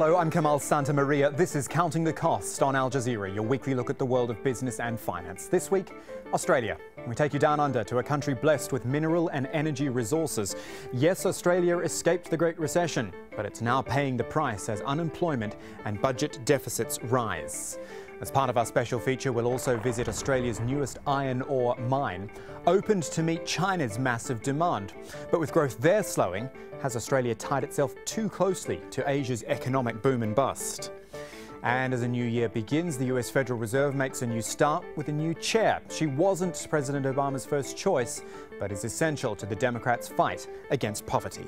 Hello, I'm Kamal Santamaria. This is Counting the Cost on Al Jazeera, your weekly look at the world of business and finance. This week, Australia. We take you down under to a country blessed with mineral and energy resources. Yes, Australia escaped the Great Recession, but it's now paying the price as unemployment and budget deficits rise. As part of our special feature, we'll also visit Australia's newest iron ore mine, opened to meet China's massive demand. But with growth there slowing, has Australia tied itself too closely to Asia's economic boom and bust? And as a new year begins, the US Federal Reserve makes a new start with a new chair. She wasn't President Obama's first choice, but is essential to the Democrats' fight against poverty.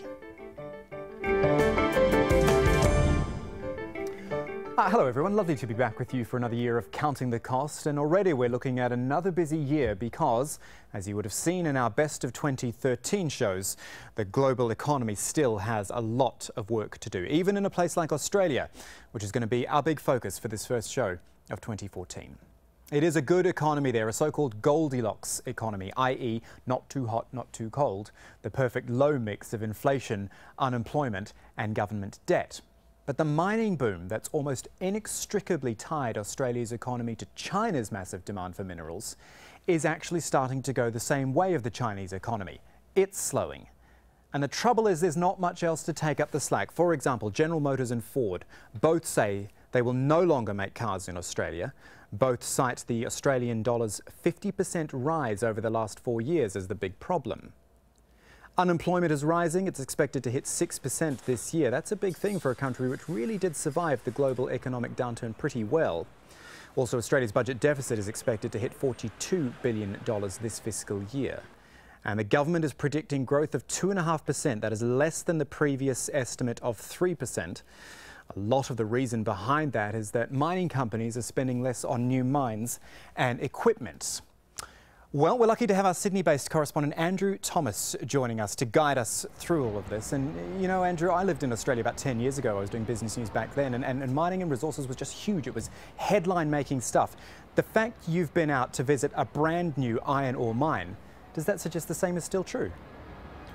Hello everyone, lovely to be back with you for another year of Counting the Cost, and already we're looking at another busy year because, as you would have seen in our Best of 2013 shows, the global economy still has a lot of work to do, even in a place like Australia, which is going to be our big focus for this first show of 2014. It is a good economy there, a so-called Goldilocks economy, i.e. not too hot, not too cold, the perfect low mix of inflation, unemployment and government debt. But the mining boom that's almost inextricably tied Australia's economy to China's massive demand for minerals is actually starting to go the same way of the Chinese economy. It's slowing. And the trouble is there's not much else to take up the slack. For example, General Motors and Ford both say they will no longer make cars in Australia. Both cite the Australian dollar's 50% rise over the last 4 years as the big problem. Unemployment is rising. It's expected to hit 6% this year. That's a big thing for a country which really did survive the global economic downturn pretty well. Also, Australia's budget deficit is expected to hit $42 billion this fiscal year. And the government is predicting growth of 2.5%. That is less than the previous estimate of 3%. A lot of the reason behind that is that mining companies are spending less on new mines and equipment. Well, we're lucky to have our Sydney-based correspondent Andrew Thomas joining us to guide us through all of this. And, you know, Andrew, I lived in Australia about 10 years ago. I was doing business news back then, and mining and resources was just huge. It was headline-making stuff. The fact you've been out to visit a brand new iron ore mine, does that suggest the same is still true?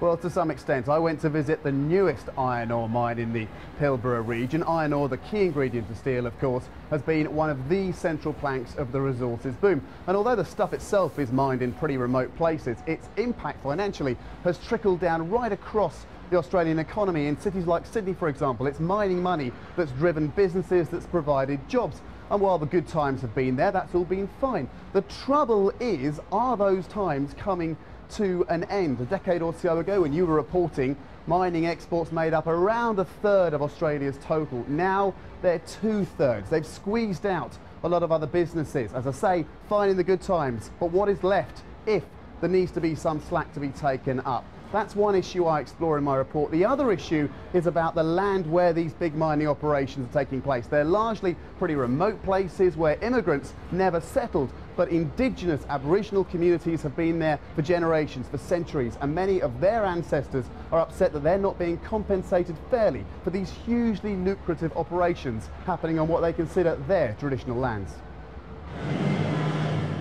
Well, to some extent. I went to visit the newest iron ore mine in the Pilbara region. Iron ore, the key ingredient for steel, of course, has been one of the central planks of the resources boom. And although the stuff itself is mined in pretty remote places, its impact financially has trickled down right across the Australian economy. In cities like Sydney, for example, it's mining money that's driven businesses, that's provided jobs. And while the good times have been there, that's all been fine. The trouble is, are those times coming to an end? A decade or so ago, when you were reporting, mining exports made up around 1/3 of Australia's total. Now they're 2/3. They've squeezed out a lot of other businesses. As I say, fine in the good times, but what is left if there needs to be some slack to be taken up? That's one issue I explore in my report. The other issue is about the land where these big mining operations are taking place. They're largely pretty remote places where immigrants never settled, but indigenous Aboriginal communities have been there for generations, for centuries, and many of their ancestors are upset that they're not being compensated fairly for these hugely lucrative operations happening on what they consider their traditional lands.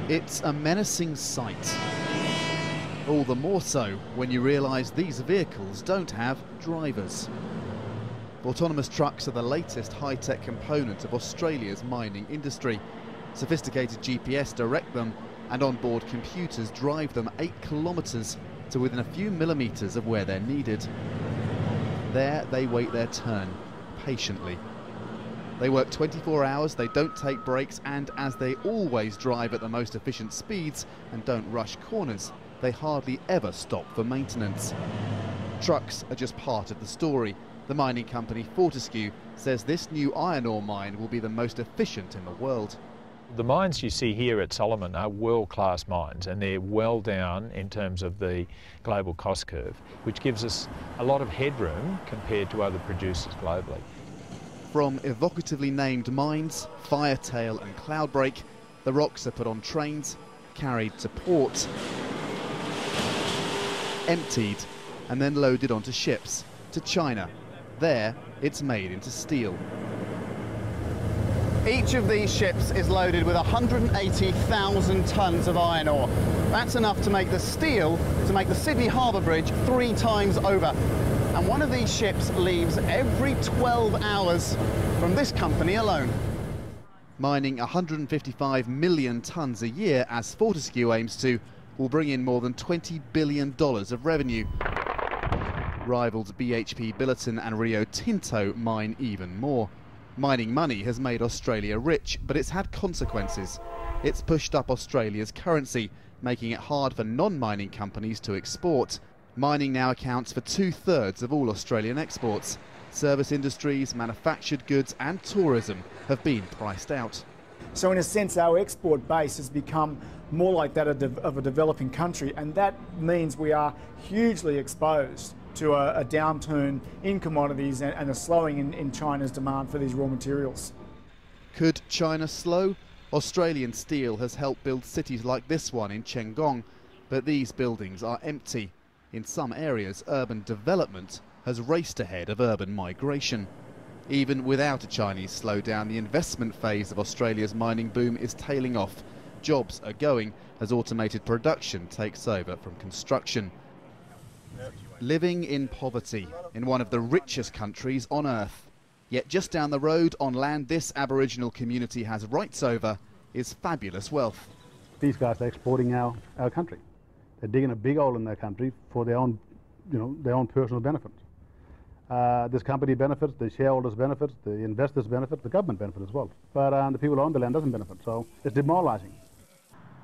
It's a menacing sight. All the more so when you realise these vehicles don't have drivers. Autonomous trucks are the latest high-tech component of Australia's mining industry. Sophisticated GPS direct them, and onboard computers drive them 8 kilometres to within a few millimetres of where they're needed. There they wait their turn, patiently. They work 24 hours, they don't take breaks, and as they always drive at the most efficient speeds and don't rush corners, they hardly ever stop for maintenance. Trucks are just part of the story. The mining company Fortescue says this new iron ore mine will be the most efficient in the world. The mines you see here at Solomon are world-class mines, and they're well down in terms of the global cost curve, which gives us a lot of headroom compared to other producers globally. From evocatively named mines, Firetail and Cloudbreak, the rocks are put on trains, carried to port, emptied and then loaded onto ships to China. There, it's made into steel. Each of these ships is loaded with 180,000 tonnes of iron ore. That's enough to make the steel to make the Sydney Harbour Bridge 3 times over. And one of these ships leaves every 12 hours from this company alone. Mining 155 million tonnes a year, as Fortescue aims to, will bring in more than $20 billion of revenue. Rivals BHP Billiton and Rio Tinto mine even more. Mining money has made Australia rich, but it's had consequences. It's pushed up Australia's currency, making it hard for non-mining companies to export. Mining now accounts for 2/3 of all Australian exports. Service industries, manufactured goods and tourism have been priced out. So in a sense, our export base has become more like that of a developing country, and that means we are hugely exposed to a downturn in commodities and a slowing in China's demand for these raw materials. Could China slow? Australian steel has helped build cities like this one in Chengong, but these buildings are empty. In some areas, urban development has raced ahead of urban migration. Even without a Chinese slowdown, the investment phase of Australia's mining boom is tailing off. Jobs are going as automated production takes over from construction. Living in poverty in one of the richest countries on earth. Yet just down the road, on land this Aboriginal community has rights over, is fabulous wealth. These guys are exporting our country. They're digging a big hole in their country for their own, their own personal benefit. This company benefits, the shareholders benefit, the investors benefit, the government benefit as well. But the people who own the land doesn't benefit, so it's demoralising.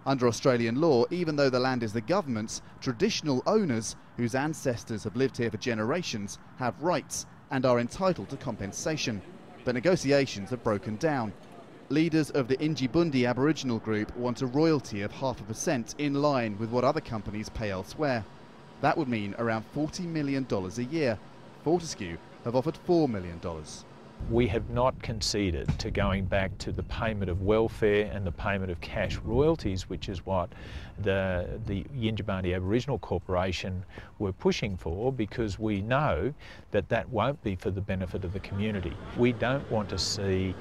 Under Australian law, even though the land is the government's, traditional owners whose ancestors have lived here for generations have rights and are entitled to compensation. But negotiations have broken down. Leaders of the Injibundi Aboriginal group want a royalty of 0.5% in line with what other companies pay elsewhere. That would mean around $40 million a year. Fortescue have offered $4 million. We have not conceded to going back to the payment of welfare and the payment of cash royalties, which is what the Yindjibarndi Aboriginal Corporation were pushing for, because we know that that won't be for the benefit of the community. We don't want to see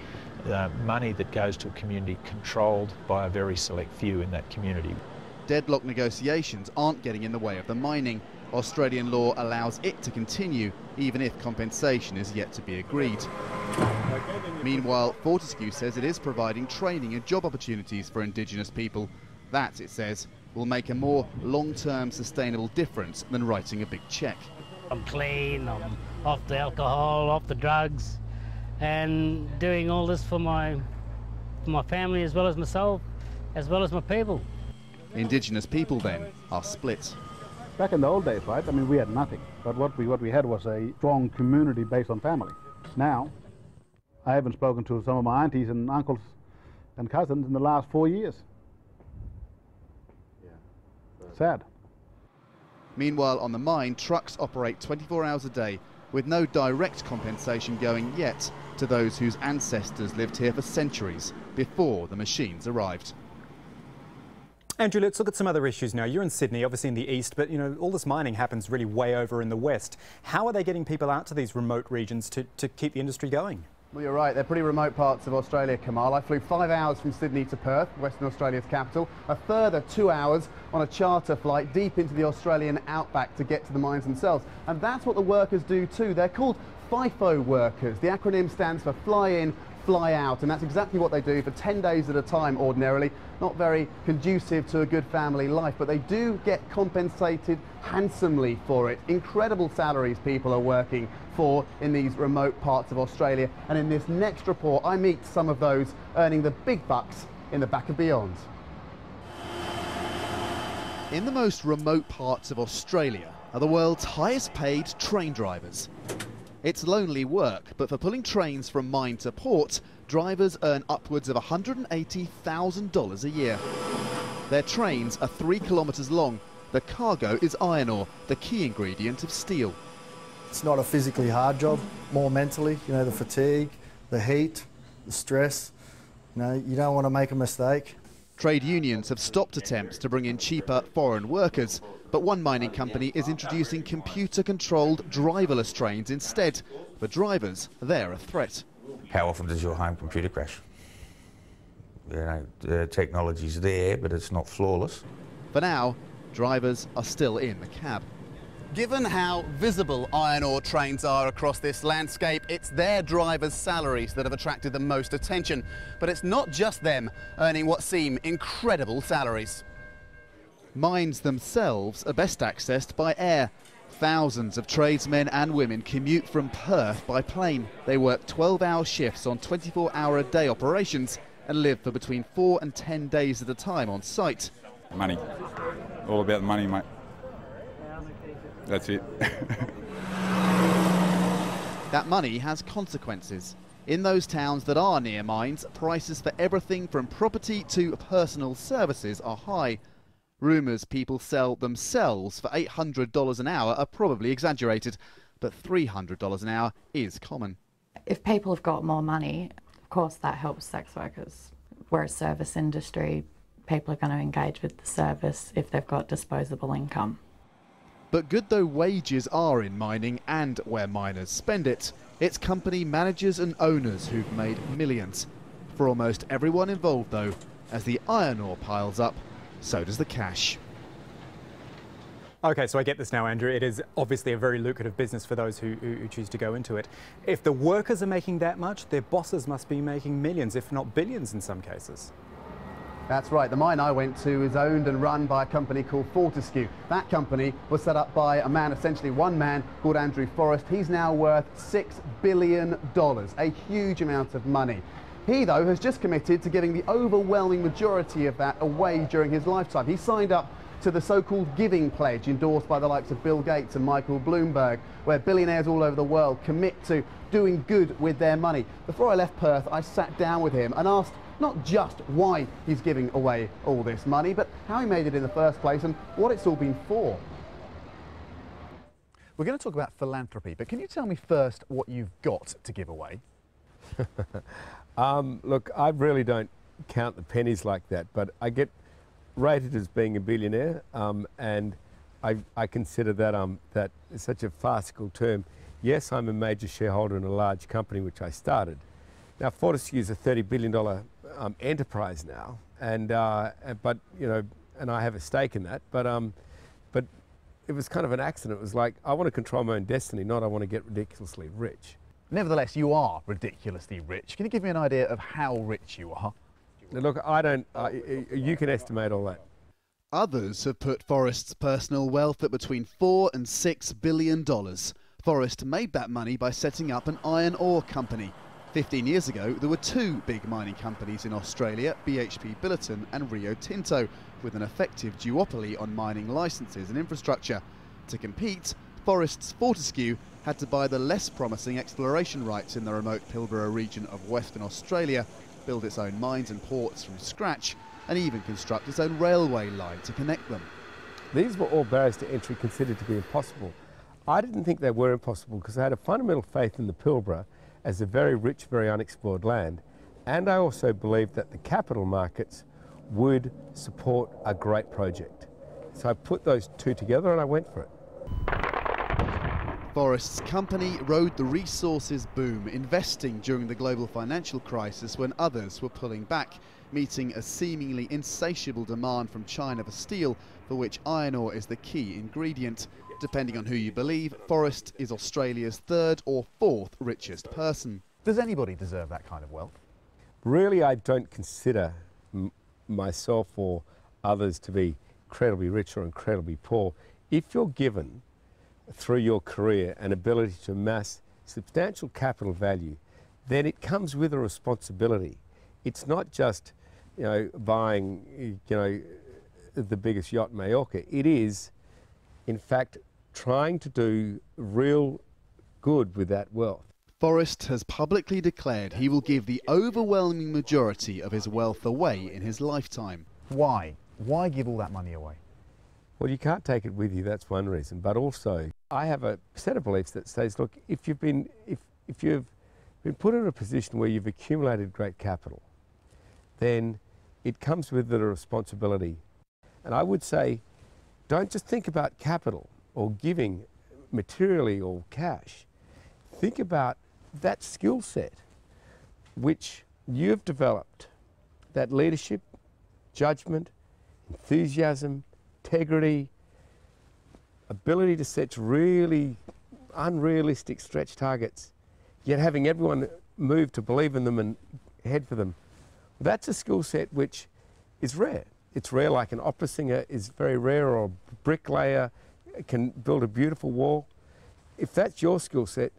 money that goes to a community controlled by a very select few in that community. Deadlock negotiations aren't getting in the way of the mining. Australian law allows it to continue, even if compensation is yet to be agreed. Meanwhile, Fortescue says it is providing training and job opportunities for Indigenous people. That, it says, will make a more long-term sustainable difference than writing a big cheque. I'm clean, I'm off the alcohol, off the drugs, and doing all this for my family as well as myself, as well as my people. Indigenous people, then, are split. Back in the old days, right, I mean, we had nothing. But what we had was a strong community based on family. Now, I haven't spoken to some of my aunties and uncles and cousins in the last 4 years. Sad. Meanwhile, on the mine, trucks operate 24 hours a day, with no direct compensation going yet to those whose ancestors lived here for centuries before the machines arrived. Andrew, let's look at some other issues now. You're in Sydney, obviously in the east, but all this mining happens really way over in the west. How are they getting people out to these remote regions to keep the industry going? Well, you're right, they're pretty remote parts of Australia, Kamal. I flew 5 hours from Sydney to Perth, Western Australia's capital, a further 2 hours on a charter flight deep into the Australian outback to get to the mines themselves. And that's what the workers do too. They're called FIFO workers. The acronym stands for fly in, fly out, and that's exactly what they do for 10 days at a time ordinarily. Not very conducive to a good family life, but they do get compensated handsomely for it. Incredible salaries people are working for in these remote parts of Australia, and in this next report I meet some of those earning the big bucks in the back of beyond. In the most remote parts of Australia are the world's highest paid train drivers. It's lonely work, but for pulling trains from mine to port, drivers earn upwards of $180,000 a year. Their trains are 3 kilometres long. The cargo is iron ore, the key ingredient of steel. It's not a physically hard job, more mentally, the fatigue, the heat, the stress. You don't want to make a mistake. Trade unions have stopped attempts to bring in cheaper foreign workers, but one mining company is introducing computer-controlled driverless trains instead. For drivers, they're a threat. How often does your home computer crash? The technology's there, but it's not flawless. For now, drivers are still in the cab. Given how visible iron ore trains are across this landscape, it's their drivers' salaries that have attracted the most attention. But it's not just them earning what seem incredible salaries. Mines themselves are best accessed by air. Thousands of tradesmen and women commute from Perth by plane. They work 12-hour shifts on 24-hour-a-day operations and live for between 4 and 10 days at a time on site. Money. All about the money, mate. That's it. That money has consequences. In those towns that are near mines, prices for everything from property to personal services are high. Rumours people sell themselves for $800 an hour are probably exaggerated, but $300 an hour is common. If people have got more money, of course that helps sex workers. We're a service industry. People are going to engage with the service if they've got disposable income. But good though wages are in mining and where miners spend it, it's company managers and owners who've made millions. For almost everyone involved though, as the iron ore piles up, so does the cash. Okay, so I get this now, Andrew. It is obviously a very lucrative business for those who choose to go into it. If the workers are making that much, their bosses must be making millions, if not billions in some cases. That's right. The mine I went to is owned and run by a company called Fortescue. That company was set up by a man, essentially one man, called Andrew Forrest. He's now worth $6 billion, a huge amount of money. He, though, has just committed to giving the overwhelming majority of that away during his lifetime. He signed up to the so-called Giving Pledge, endorsed by the likes of Bill Gates and Michael Bloomberg, where billionaires all over the world commit to doing good with their money. Before I left Perth, I sat down with him and asked not just why he's giving away all this money, but how he made it in the first place and what it's all been for. We're going to talk about philanthropy, but can you tell me first what you've got to give away? Look, I really don't count the pennies like that, but I get rated as being a billionaire, and I consider that that is such a farcical term. Yes, I'm a major shareholder in a large company which I started. Now, Fortescue is a $30 billion enterprise now, but you know, and I have a stake in that. But it was kind of an accident. It was like, I want to control my own destiny, not I want to get ridiculously rich. Nevertheless, you are ridiculously rich. Can you give me an idea of how rich you are? Look, I don't. You can estimate all that. Others have put Forrest's personal wealth at between $4 and $6 billion. Forrest made that money by setting up an iron ore company. 15 years ago, there were two big mining companies in Australia, BHP Billiton and Rio Tinto, with an effective duopoly on mining licences and infrastructure. To compete, Forrest's Fortescue had to buy the less promising exploration rights in the remote Pilbara region of Western Australia, build its own mines and ports from scratch, and even construct its own railway line to connect them. These were all barriers to entry considered to be impossible. I didn't think they were impossible because I had a fundamental faith in the Pilbara as a very rich, very unexplored land, and I also believed that the capital markets would support a great project. So I put those two together and I went for it. Forrest's company rode the resources boom, investing during the global financial crisis when others were pulling back, meeting a seemingly insatiable demand from China for steel, for which iron ore is the key ingredient. Depending on who you believe, Forrest is Australia's third or fourth richest person. Does anybody deserve that kind of wealth? Really, I don't consider myself or others to be incredibly rich or incredibly poor. If you're given, through your career, an ability to amass substantial capital value, then it comes with a responsibility. It's not just, you know, buying, you know, the biggest yacht in Mallorca. It is, in fact, trying to do real good with that wealth. Forrest has publicly declared he will give the overwhelming majority of his wealth away in his lifetime. Why? Why give all that money away? Well, you can't take it with you, that's one reason. But also, I have a set of beliefs that says, look, if you've been put in a position where you've accumulated great capital, then it comes with a responsibility. And I would say, don't just think about capital or giving materially or cash. Think about that skill set which you've developed, that leadership, judgment, enthusiasm, integrity, ability to set really unrealistic stretch targets, yet having everyone move to believe in them and head for them. That's a skill set which is rare. It's rare, like an opera singer is very rare, or a bricklayer can build a beautiful wall. If that's your skill set,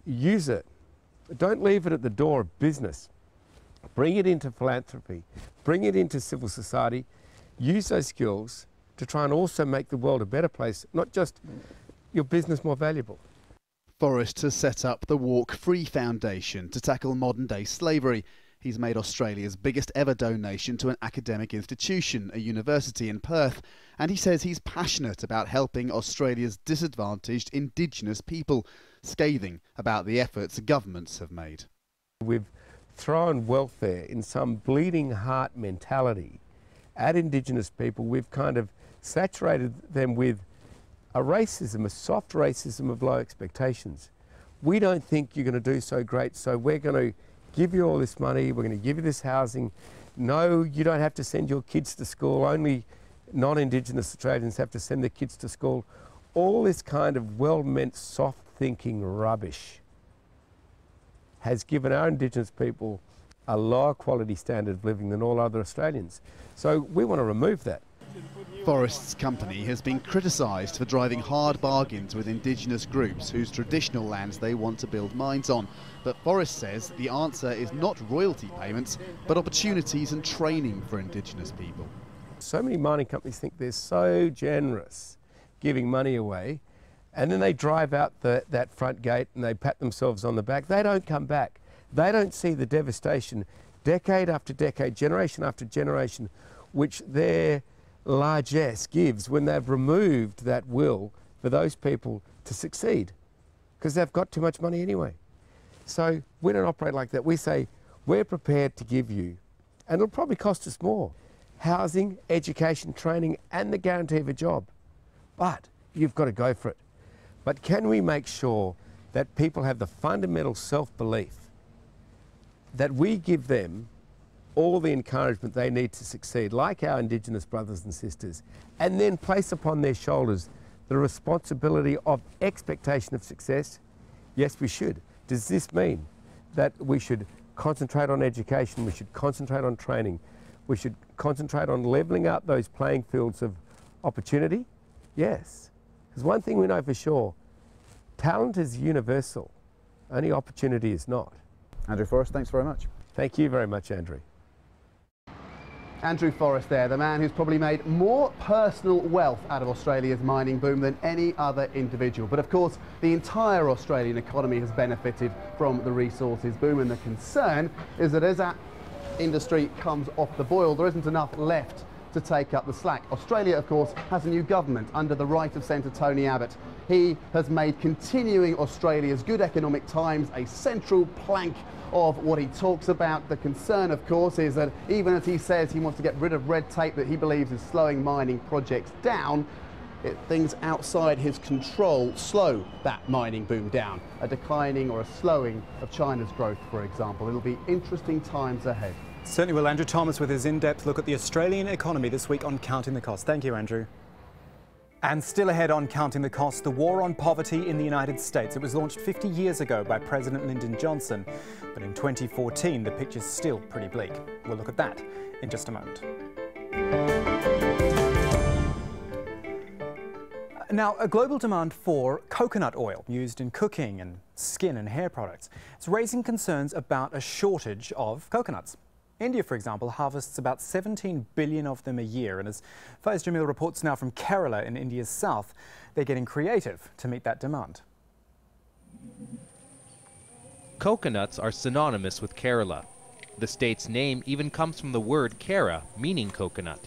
use it. Don't leave it at the door of business. Bring it into philanthropy, bring it into civil society, use those skills to try and also make the world a better place, not just your business more valuable. Forrest has set up the Walk Free Foundation to tackle modern-day slavery. He's made Australia's biggest ever donation to an academic institution, a university in Perth, and he says he's passionate about helping Australia's disadvantaged Indigenous people, scathing about the efforts governments have made. We've thrown welfare in some bleeding heart mentality at Indigenous people. We've kind of saturated them with a racism, a soft racism of low expectations. We don't think you're going to do so great, so we're going to give you all this money, we're going to give you this housing. No, you don't have to send your kids to school, only non-Indigenous Australians have to send their kids to school. All this kind of well-meant soft thinking rubbish has given our Indigenous people a lower quality standard of living than all other Australians. So we want to remove that. Forrest's company has been criticised for driving hard bargains with Indigenous groups whose traditional lands they want to build mines on. But Forrest says the answer is not royalty payments, but opportunities and training for Indigenous people. So many mining companies think they're so generous giving money away, and then they drive out that front gate and they pat themselves on the back. They don't come back. They don't see the devastation decade after decade, generation after generation, which their largesse gives when they've removed that will for those people to succeed, because they've got too much money anyway. So we don't operate like that. We say we're prepared to give you, and it'll probably cost us more, housing, education, training, and the guarantee of a job. But you've got to go for it. But can we make sure that people have the fundamental self-belief that we give them all the encouragement they need to succeed, like our Indigenous brothers and sisters, and then place upon their shoulders the responsibility of expectation of success? Yes, we should. Does this mean that we should concentrate on education, we should concentrate on training, we should concentrate on levelling out those playing fields of opportunity? Yes. Because one thing we know for sure, talent is universal, only opportunity is not. Andrew Forrest, thanks very much. Thank you very much, Andrew. Andrew Forrest there, the man who's probably made more personal wealth out of Australia's mining boom than any other individual. But of course, the entire Australian economy has benefited from the resources boom, and the concern is that as that industry comes off the boil, there isn't enough left to take up the slack. Australia, of course, has a new government under the right of Centre Tony Abbott. He has made continuing Australia's good economic times a central plank of what he talks about. The concern, of course, is that even as he says he wants to get rid of red tape that he believes is slowing mining projects down, things outside his control slow that mining boom down. A declining or a slowing of China's growth, for example. It'll be interesting times ahead. Certainly will. Andrew Thomas with his in-depth look at the Australian economy this week on Counting the Cost. Thank you, Andrew. And still ahead on Counting the Cost, the war on poverty in the United States. It was launched 50 years ago by President Lyndon Johnson, but in 2014 the picture's still pretty bleak. We'll look at that in just a moment. Now, a global demand for coconut oil used in cooking and skin and hair products is raising concerns about a shortage of coconuts. India, for example, harvests about 17 billion of them a year, and as Faiz Jamil reports now from Kerala in India's south, they're getting creative to meet that demand. Coconuts are synonymous with Kerala. The state's name even comes from the word Kera, meaning coconut.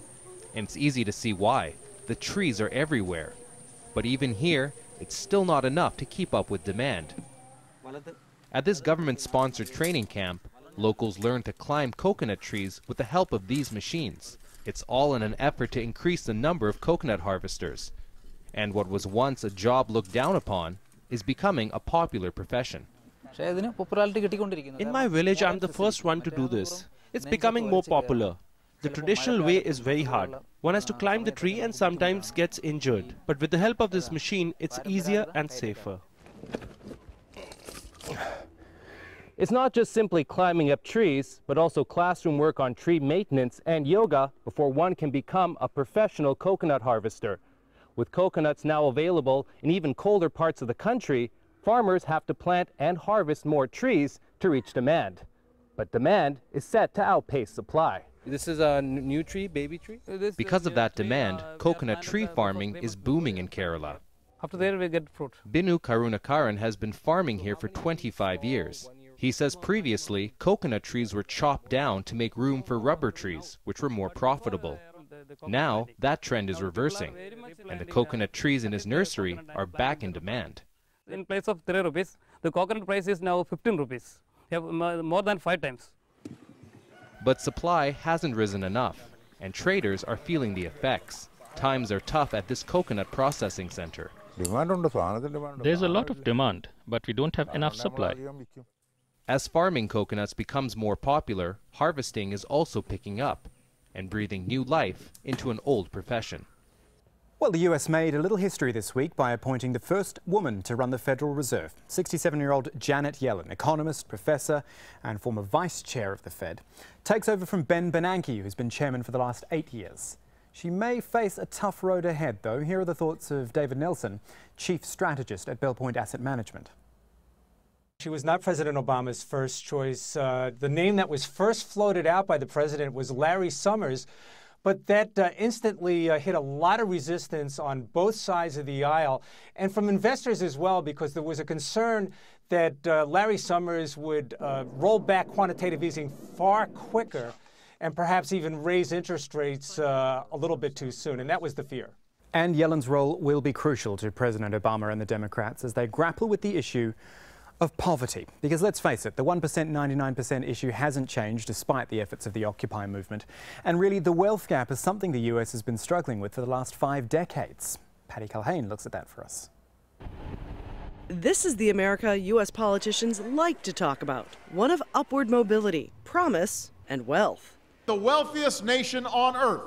And it's easy to see why. The trees are everywhere. But even here, it's still not enough to keep up with demand. At this government-sponsored training camp, locals learn to climb coconut trees with the help of these machines. It's all in an effort to increase the number of coconut harvesters. And what was once a job looked down upon is becoming a popular profession. In my village, I'm the first one to do this. It's becoming more popular. The traditional way is very hard. One has to climb the tree and sometimes gets injured. But with the help of this machine, it's easier and safer. It's not just simply climbing up trees, but also classroom work on tree maintenance and yoga before one can become a professional coconut harvester. With coconuts now available in even colder parts of the country, farmers have to plant and harvest more trees to reach demand. But demand is set to outpace supply. This is a new tree, baby tree. Because of that demand, coconut tree farming is booming in Kerala. After there we get fruit. Binu Karunakaran has been farming here for 25 years. He says previously, coconut trees were chopped down to make room for rubber trees, which were more profitable. Now, that trend is reversing, and the coconut trees in his nursery are back in demand. In place of 3 rupees, the coconut price is now 15 rupees, more than 5 times. But supply hasn't risen enough, and traders are feeling the effects. Times are tough at this coconut processing center. There's a lot of demand, but we don't have enough supply. As farming coconuts becomes more popular, harvesting is also picking up and breathing new life into an old profession. Well, the US made a little history this week by appointing the first woman to run the Federal Reserve. 67-year-old Janet Yellen, economist, professor and former vice chair of the Fed, takes over from Ben Bernanke, who's been chairman for the last 8 years. She may face a tough road ahead, though. Here are the thoughts of David Nelson, chief strategist at Bellpoint Asset Management. She was not President Obama's first choice. The name that was first floated out by the president was Larry Summers, but that instantly hit a lot of resistance on both sides of the aisle, and from investors as well, because there was a concern that Larry Summers would roll back quantitative easing far quicker and perhaps even raise interest rates a little bit too soon, and that was the fear. And Yellen's role will be crucial to President Obama and the Democrats as they grapple with the issue of poverty. Because let's face it, the 1%, 99% issue hasn't changed despite the efforts of the Occupy movement. And really, the wealth gap is something the US has been struggling with for the last 5 decades. Patty Culhane looks at that for us. This is the America U.S. politicians like to talk about, one of upward mobility, promise, and wealth. The wealthiest nation on earth.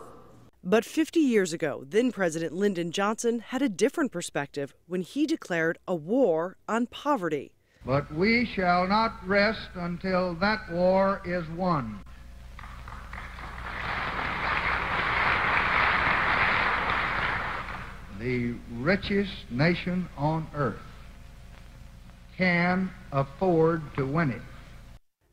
But 50 years ago, then President Lyndon Johnson had a different perspective when he declared a war on poverty. But we shall not rest until that war is won. The richest nation on earth can afford to win it.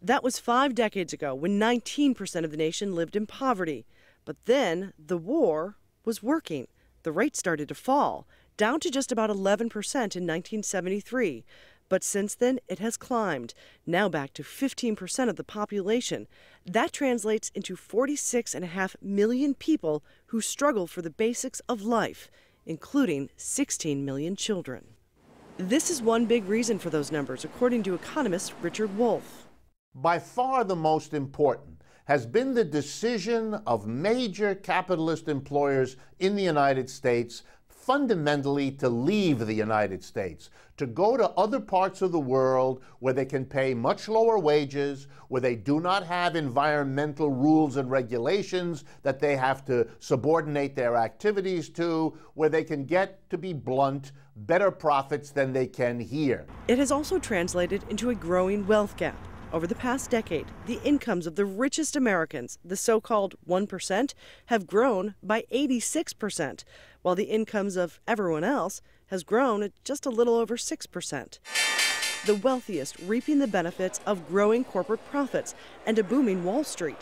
That was 5 decades ago when 19% of the nation lived in poverty. But then the war was working. The rate started to fall, down to just about 11% in 1973. But since then, it has climbed, now back to 15% of the population. That translates into 46.5 million people who struggle for the basics of life, including 16 million children. This is one big reason for those numbers, according to economist Richard Wolff. By far the most important has been the decision of major capitalist employers in the United States fundamentally to leave the United States, to go to other parts of the world where they can pay much lower wages, where they do not have environmental rules and regulations that they have to subordinate their activities to, where they can get, to be blunt, better profits than they can here. It has also translated into a growing wealth gap. Over the past decade, the incomes of the richest Americans, the so-called 1%, have grown by 86%, while the incomes of everyone else has grown at just a little over 6%. The wealthiest reaping the benefits of growing corporate profits and a booming Wall Street.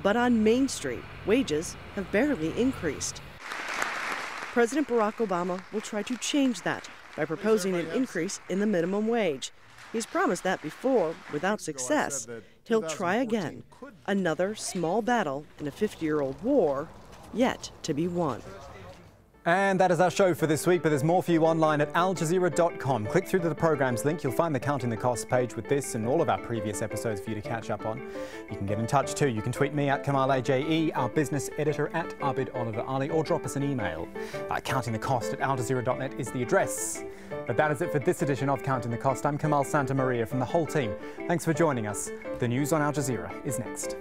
But on Main Street, wages have barely increased. President Barack Obama will try to change that by proposing an increase in the minimum wage. He's promised that before, without success. He'll try again. Another small battle in a 50-year-old war yet to be won. And that is our show for this week, but there's more for you online at aljazeera.com. Click through to the program's link. You'll find the Counting the Cost page with this and all of our previous episodes for you to catch up on. You can get in touch too. You can tweet me at Kamal AJE, our business editor at Abid Oliver Ali, or drop us an email. Counting the Cost at aljazeera.net is the address. But that is it for this edition of Counting the Cost. I'm Kamal Santamaria from the whole team. Thanks for joining us. The news on Al Jazeera is next.